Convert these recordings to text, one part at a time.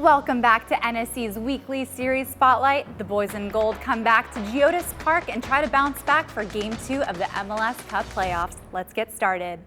Welcome back to NSC's weekly series spotlight. The boys in gold come back to GEODIS Park and try to bounce back for Game 2 of the MLS Cup Playoffs. Let's get started.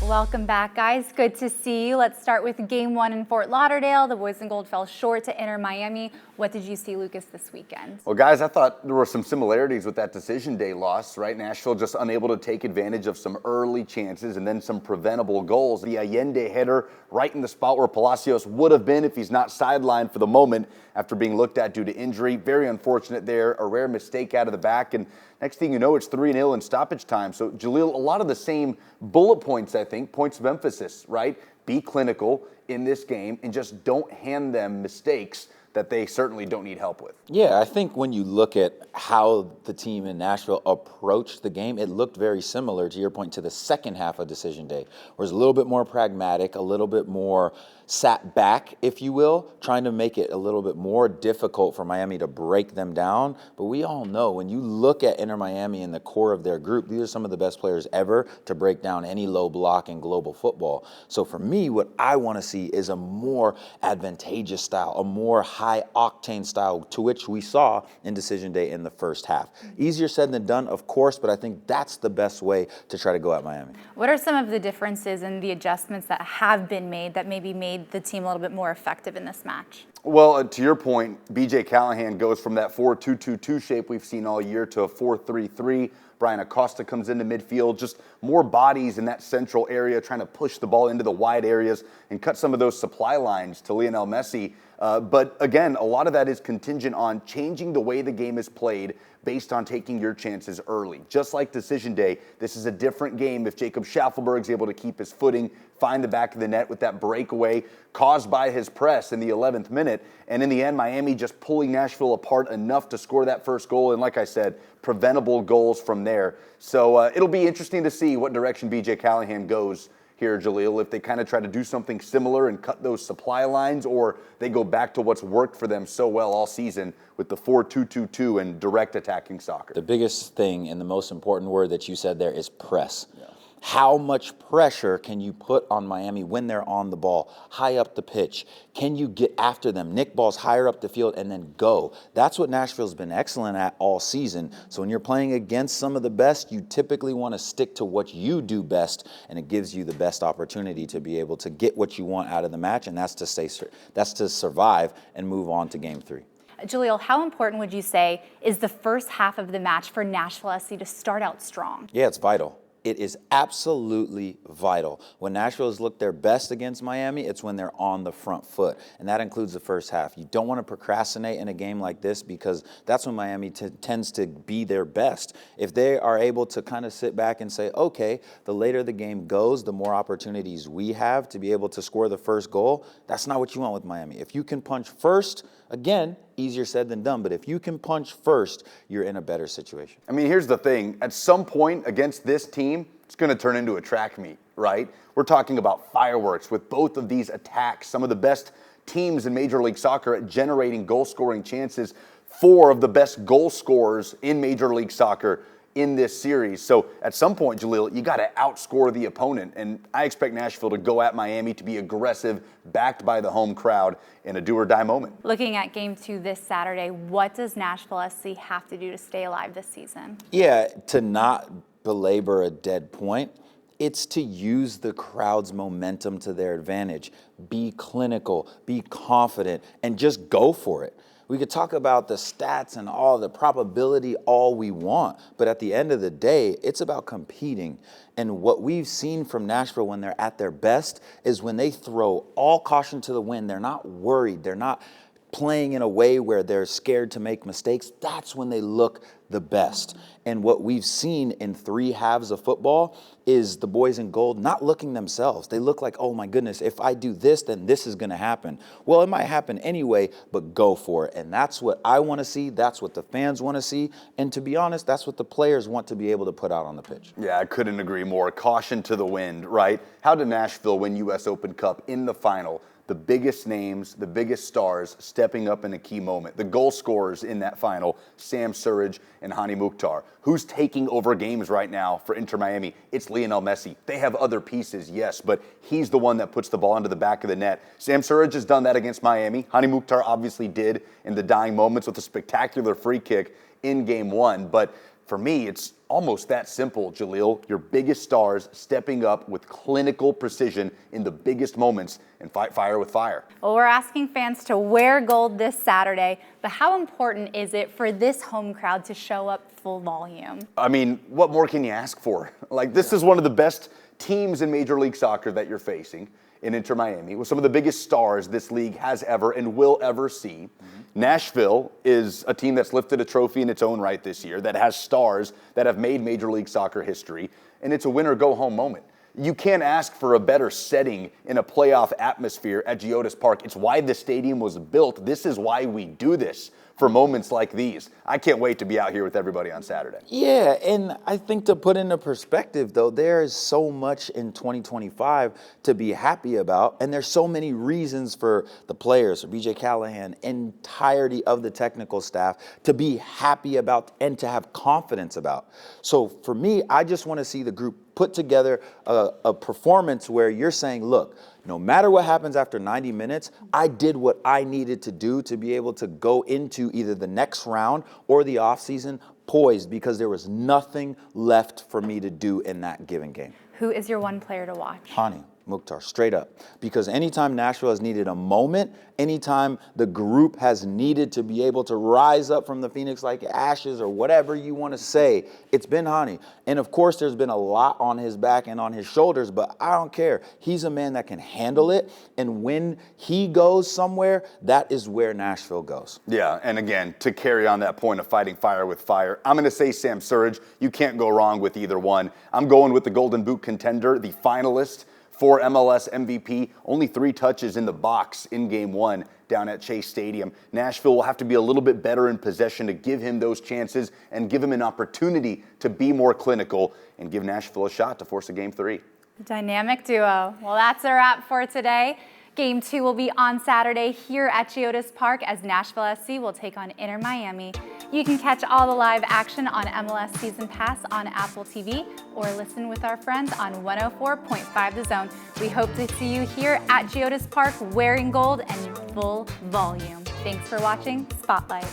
Welcome back, guys. Good to see you. Let's start with Game 1 in Fort Lauderdale. The boys in gold fell short to Inter Miami. What did you see, Lucas, this weekend? Well, guys, I thought there were some similarities with that decision day loss, right? Nashville just unable to take advantage of some early chances and then some preventable goals. The Allende header right in the spot where Palacios would have been if he's not sidelined for the moment after being looked at due to injury. Very unfortunate there. A rare mistake out of the back. And next thing you know, it's 3-0 in stoppage time. So, Jalil, a lot of the same bullet points, I think, points of emphasis, right? Be clinical in this game and just don't hand them mistakes that they certainly don't need help with. Yeah, I think when you look at how the team in Nashville approached the game, it looked very similar, to your point, to the second half of decision day, where it's a little bit more pragmatic, a little bit more sat back, if you will, trying to make it a little bit more difficult for Miami to break them down. But we all know when you look at Inter Miami in the core of their group, these are some of the best players ever to break down any low block in global football. So for me, what I want to see is a more advantageous style, a more high octane style, to which we saw in decision day in the first half. Easier said than done, of course, but I think that's the best way to try to go at Miami. What are some of the differences and the adjustments that have been made that maybe made the team a little bit more effective in this match? Well, to your point, BJ Callahan goes from that 4-2-2-2 shape we've seen all year to a 4-3-3. Brian Acosta comes into midfield, just more bodies in that central area, trying to push the ball into the wide areas and cut some of those supply lines to Lionel Messi. But again, a lot of that is contingent on changing the way the game is played based on taking your chances early. Just like decision day, this is a different game if Jacob Schaffelberg's able to keep his footing, find the back of the net with that breakaway caused by his press in the 11th minute. And in the end, Miami just pulling Nashville apart enough to score that first goal. And like I said, preventable goals from there. So it'll be interesting to see what direction BJ Callahan goes here, Jalil, if they kind of try to do something similar and cut those supply lines, or they go back to what's worked for them so well all season with the 4-2-2-2 and direct attacking soccer. The biggest thing and the most important word that you said there is press. Yeah. How much pressure can you put on Miami when they're on the ball, high up the pitch? Can you get after them, nick balls higher up the field, and then go? That's what Nashville's been excellent at all season. So when you're playing against some of the best, you typically want to stick to what you do best, and it gives you the best opportunity to be able to get what you want out of the match, and that's to survive and move on to Game 3. Jalil, how important would you say is the first half of the match for Nashville SC to start out strong? Yeah, it's vital. It is absolutely vital. When Nashville has looked their best against Miami, it's when they're on the front foot, and that includes the first half. You don't want to procrastinate in a game like this because that's when Miami tends to be their best. If they are able to kind of sit back and say, okay, the later the game goes, the more opportunities we have to be able to score the first goal, that's not what you want with Miami. If you can punch first, again, easier said than done, but if you can punch first, you're in a better situation. I mean, here's the thing. At some point against this team, it's going to turn into a track meet, right? We're talking about fireworks with both of these attacks. Some of the best teams in Major League Soccer at generating goal-scoring chances. 4 of the best goal scorers in Major League Soccer in this series. So at some point, Jalil, you got to outscore the opponent. And I expect Nashville to go at Miami to be aggressive, backed by the home crowd in a do-or-die moment. Looking at Game 2 this Saturday, what does Nashville SC have to do to stay alive this season? Yeah, to not belabor a dead point, it's to use the crowd's momentum to their advantage. Be clinical, be confident, and just go for it. We could talk about the stats and all the probability all we want, but at the end of the day, it's about competing. And what we've seen from Nashville when they're at their best is when they throw all caution to the wind. They're not worried. They're not playing in a way where they're scared to make mistakes. That's when they look the best. And what we've seen in 3 halves of football is the boys in gold not looking themselves. They look like, oh my goodness, if I do this, then this is going to happen. Well, it might happen anyway, but go for it. And that's what I want to see. That's what the fans want to see. And to be honest, that's what the players want to be able to put out on the pitch. Yeah, I couldn't agree more. Caution to the wind, right? How did Nashville win U.S. Open Cup in the final? the biggest names, the biggest stars stepping up in a key moment. The goal scorers in that final, Sam Surridge and Hany Mukhtar. Who's taking over games right now for Inter Miami? It's Lionel Messi. They have other pieces, yes, but he's the one that puts the ball into the back of the net. Sam Surridge has done that against Miami. Hany Mukhtar obviously did in the dying moments with a spectacular free kick in Game 1, but for me, it's almost that simple, Jalil. Your biggest stars stepping up with clinical precision in the biggest moments and fight fire with fire. Well, we're asking fans to wear gold this Saturday, but how important is it for this home crowd to show up full volume? I mean, what more can you ask for? Like, this is one of the best teams in Major League Soccer that you're facing in Inter Miami, with some of the biggest stars this league has ever and will ever see. Nashville is a team that's lifted a trophy in its own right this year, that has stars that have made Major League Soccer history, and it's a win-or-go-home moment. You can't ask for a better setting in a playoff atmosphere at GEODIS Park. It's why the stadium was built. This is why we do this, for moments like these. I can't wait to be out here with everybody on Saturday. Yeah, and I think to put into perspective, though, there is so much in 2025 to be happy about, and there's so many reasons for the players, for BJ Callahan, entirety of the technical staff to be happy about and to have confidence about. So for me, I just want to see the group put together a performance where you're saying, look, no matter what happens after 90 minutes, I did what I needed to do to be able to go into either the next round or the offseason poised, because there was nothing left for me to do in that given game. Who is your one player to watch? Hany Mukhtar, straight up. Because anytime Nashville has needed a moment, anytime the group has needed to be able to rise up from the Phoenix like ashes or whatever you want to say, it's been Hany. And of course, there's been a lot on his back and on his shoulders, but I don't care. He's a man that can handle it. And when he goes somewhere, that is where Nashville goes. Yeah, and again, to carry on that point of fighting fire with fire, I'm going to say Sam Surridge. You can't go wrong with either one. I'm going with the Golden Boot contender, the finalist for MLS MVP, only 3 touches in the box in Game 1 down at Chase Stadium. Nashville will have to be a little bit better in possession to give him those chances and give him an opportunity to be more clinical and give Nashville a shot to force a Game 3. Dynamic duo. Well, that's a wrap for today. Game 2 will be on Saturday here at GEODIS Park as Nashville SC will take on Inter Miami. You can catch all the live action on MLS Season Pass on Apple TV or listen with our friends on 104.5 The Zone. We hope to see you here at GEODIS Park wearing gold and full volume. Thanks for watching Spotlight.